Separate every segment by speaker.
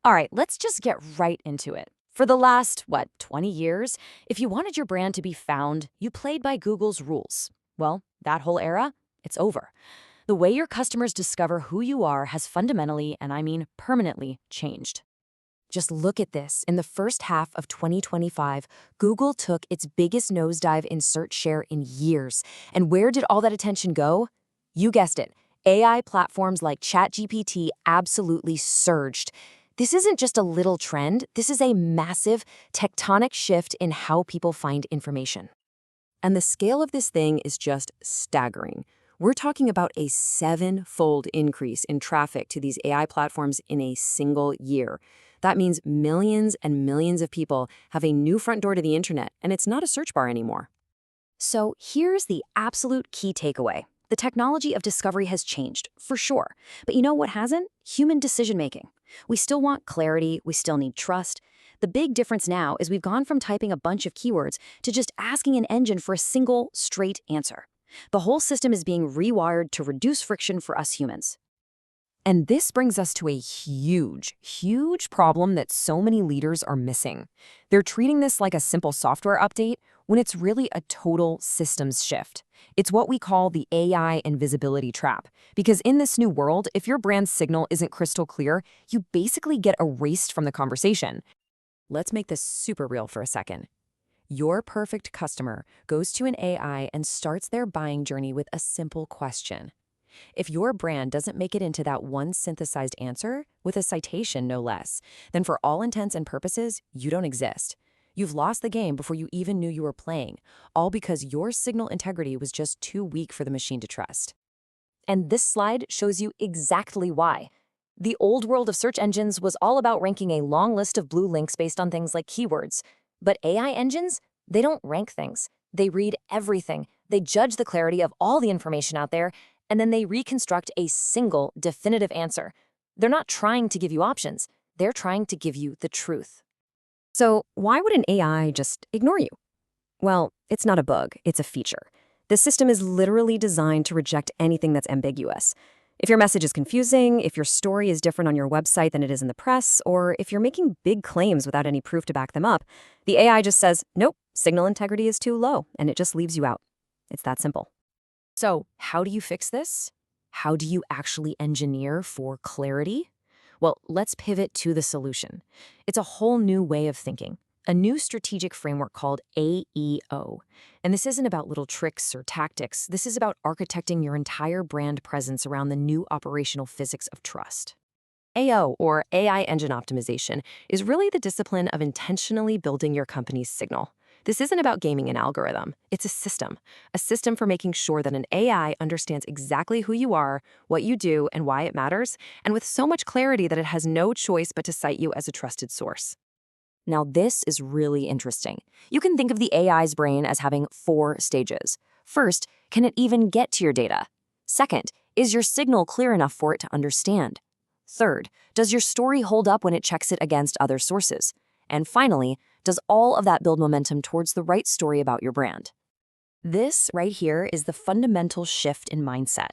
Speaker 1: All right, let's just get right into it. For the last, 20 years, if you wanted your brand to be found, you played by Google's rules. Well, that whole era, it's over. The way your customers discover who you are has fundamentally, and I mean permanently, changed. Just look at this. In the first half of 2025, Google took its biggest nosedive in search share in years. And where did all that attention go? You guessed it. AI platforms like ChatGPT absolutely surged. This isn't just a little trend, this is a massive tectonic shift in how people find information. And the scale of this thing is just staggering. We're talking about a seven-fold increase in traffic to these AI platforms in a single year. That means millions and millions of people have a new front door to the internet, and it's not a search bar anymore. So here's the absolute key takeaway. The technology of discovery has changed, for sure. But you know what hasn't? Human decision-making. We still want clarity, we still need trust. The big difference now is we've gone from typing a bunch of keywords to just asking an engine for a single, straight answer. The whole system is being rewired to reduce friction for us humans. And this brings us to a huge problem that so many leaders are missing. They're treating this like a simple software update when it's really a total systems shift. It's what we call the AI invisibility trap. Because in this new world, if your brand signal isn't crystal clear, you basically get erased from the conversation. Let's make this super real for a second. Your perfect customer goes to an AI and starts their buying journey with a simple question. If your brand doesn't make it into that one synthesized answer, with a citation no less, then for all intents and purposes, you don't exist. You've lost the game before you even knew you were playing, all because your signal integrity was just too weak for the machine to trust. And this slide shows you exactly why. The old world of search engines was all about ranking a long list of blue links based on things like keywords. But AI engines, they don't rank things. They read everything. They judge the clarity of all the information out there, and then they reconstruct a single definitive answer. They're not trying to give you options. They're trying to give you the truth. So why would an AI just ignore you? Well, it's not a bug, it's a feature. The system is literally designed to reject anything that's ambiguous. If your message is confusing, if your story is different on your website than it is in the press, or if you're making big claims without any proof to back them up, the AI just says, nope, signal integrity is too low, and it just leaves you out. It's that simple. So, how do you fix this? How do you actually engineer for clarity? Well, let's pivot to the solution. It's a whole new way of thinking, a new strategic framework called AEO. And this isn't about little tricks or tactics. This is about architecting your entire brand presence around the new operational physics of trust. AO, or AI Engine Optimization, is really the discipline of intentionally building your company's signal. This isn't about gaming an algorithm. It's a system for making sure that an AI understands exactly who you are, what you do, and why it matters, and with so much clarity that it has no choice but to cite you as a trusted source. Now, this is really interesting. You can think of the AI's brain as having 4 stages. First, can it even get to your data? Second, is your signal clear enough for it to understand? Third, does your story hold up when it checks it against other sources? And finally, does all of that build momentum towards the right story about your brand? This right here is the fundamental shift in mindset.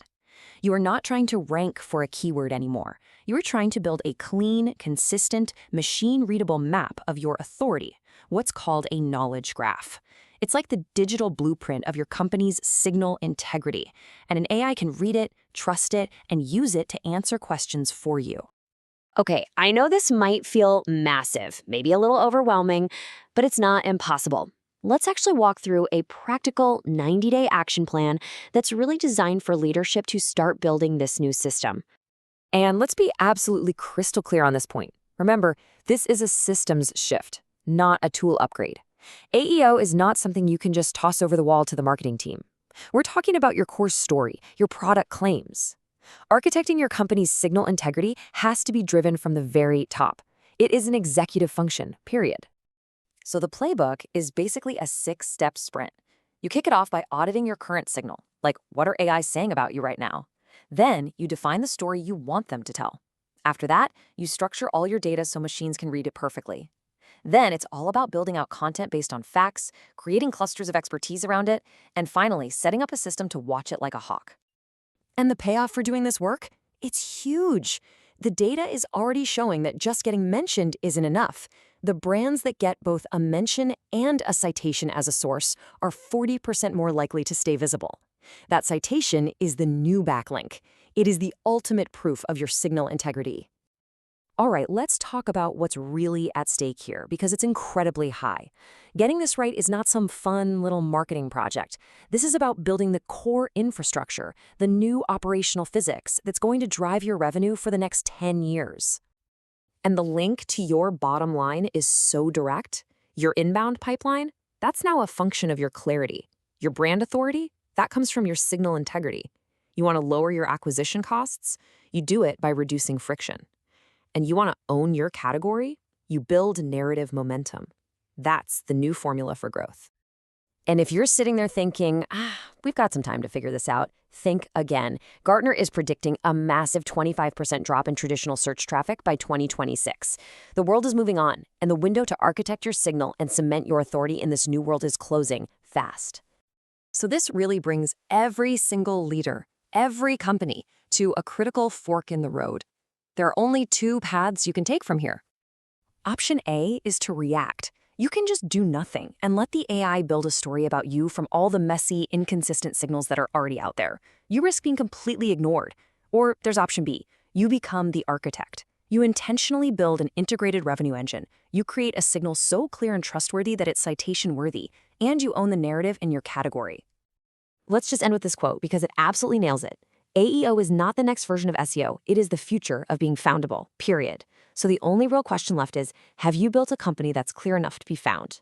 Speaker 1: You are not trying to rank for a keyword anymore. You are trying to build a clean, consistent, machine-readable map of your authority, what's called a knowledge graph. It's like the digital blueprint of your company's signal integrity, and an AI can read it, trust it, and use it to answer questions for you. Okay, I know this might feel massive, maybe a little overwhelming, but it's not impossible. Let's actually walk through a practical 90-day action plan that's really designed for leadership to start building this new system. And let's be absolutely crystal clear on this point. Remember, this is a systems shift, not a tool upgrade. AEO is not something you can just toss over the wall to the marketing team. We're talking about your core story, your product claims. Architecting your company's signal integrity has to be driven from the very top. It is an executive function, period. So the playbook is basically a 6-step sprint. You kick it off by auditing your current signal, like what are AI saying about you right now? Then you define the story you want them to tell. After that, you structure all your data so machines can read it perfectly. Then it's all about building out content based on facts, creating clusters of expertise around it, and finally setting up a system to watch it like a hawk. And the payoff for doing this work? It's huge. The data is already showing that just getting mentioned isn't enough. The brands that get both a mention and a citation as a source are 40% more likely to stay visible. That citation is the new backlink. It is the ultimate proof of your signal integrity. All right, let's talk about what's really at stake here, because it's incredibly high. Getting this right is not some fun little marketing project. This is about building the core infrastructure, the new operational physics that's going to drive your revenue for the next 10 years. And the link to your bottom line is so direct. Your inbound pipeline, that's now a function of your clarity. Your brand authority, that comes from your signal integrity. You want to lower your acquisition costs? You do it by reducing friction. And you want to own your category? You build narrative momentum. That's the new formula for growth. And if you're sitting there thinking, we've got some time to figure this out, think again. Gartner is predicting a massive 25% drop in traditional search traffic by 2026. The world is moving on, and the window to architect your signal and cement your authority in this new world is closing fast. So this really brings every single leader, every company, to a critical fork in the road. There are only two paths you can take from here. Option A is to react. You can just do nothing and let the AI build a story about you from all the messy, inconsistent signals that are already out there. You risk being completely ignored. Or there's option B. You become the architect. You intentionally build an integrated revenue engine. You create a signal so clear and trustworthy that it's citation-worthy, and you own the narrative in your category. Let's just end with this quote because it absolutely nails it. AEO is not the next version of SEO. It is the future of being foundable, period. So the only real question left is, have you built a company that's clear enough to be found?